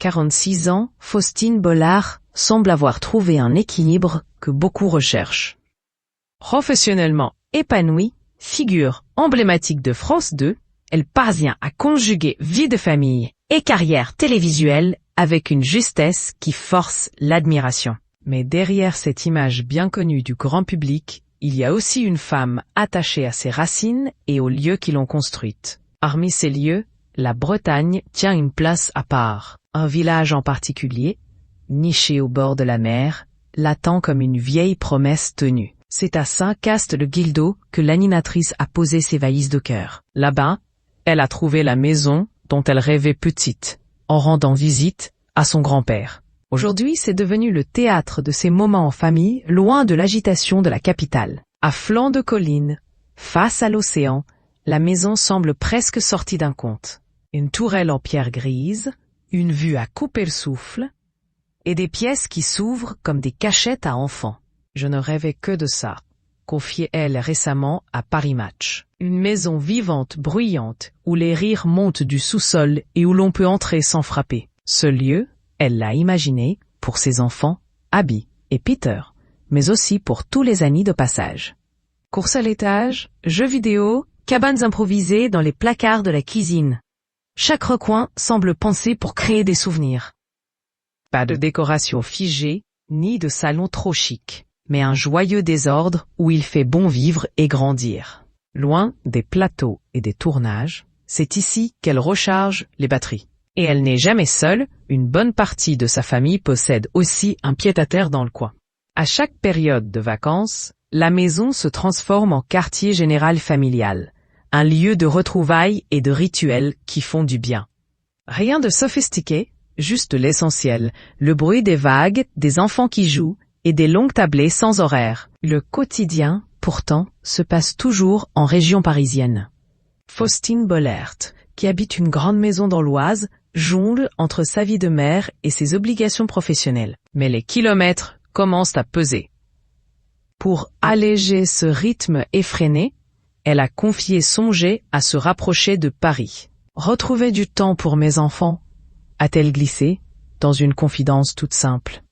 46 ans, Faustine Bollard semble avoir trouvé un équilibre que beaucoup recherchent. Professionnellement épanouie, figure emblématique de France 2, elle parvient à conjuguer vie de famille et carrière télévisuelle avec une justesse qui force l'admiration. Mais derrière cette image bien connue du grand public, il y a aussi une femme attachée à ses racines et aux lieux qui l'ont construite. Parmi ces lieux, la Bretagne tient une place à part. Un village en particulier, niché au bord de la mer, l'attend comme une vieille promesse tenue. C'est à Saint-Cast-le-Guildo que l'animatrice a posé ses valises de cœur. Là-bas, elle a trouvé la maison dont elle rêvait petite, en rendant visite à son grand-père. Aujourd'hui, c'est devenu le théâtre de ces moments en famille, loin de l'agitation de la capitale. À flanc de colline, face à l'océan, la maison semble presque sortie d'un conte. Une tourelle en pierre grise, une vue à couper le souffle, et des pièces qui s'ouvrent comme des cachettes à enfants. Je ne rêvais que de ça, confiait-elle récemment à Paris Match. Une maison vivante, bruyante, où les rires montent du sous-sol et où l'on peut entrer sans frapper. Ce lieu, elle l'a imaginé pour ses enfants, Abby et Peter, mais aussi pour tous les amis de passage. Course à l'étage, jeux vidéo, cabanes improvisées dans les placards de la cuisine. Chaque recoin semble pensé pour créer des souvenirs. Pas de décoration figée, ni de salon trop chic, mais un joyeux désordre où il fait bon vivre et grandir. Loin des plateaux et des tournages, c'est ici qu'elle recharge les batteries. Et elle n'est jamais seule, une bonne partie de sa famille possède aussi un pied-à-terre dans le coin. À chaque période de vacances, la maison se transforme en quartier général familial, un lieu de retrouvailles et de rituels qui font du bien. Rien de sophistiqué, juste l'essentiel, le bruit des vagues, des enfants qui jouent, et des longues tablées sans horaire. Le quotidien, pourtant, se passe toujours en région parisienne. Faustine Bollard, qui habite une grande maison dans l'Oise, jongle entre sa vie de mère et ses obligations professionnelles. Mais les kilomètres commencent à peser. Pour alléger ce rythme effréné, elle a confié songer à se rapprocher de Paris. « Retrouver du temps pour mes enfants », a-t-elle glissé, dans une confidence toute simple.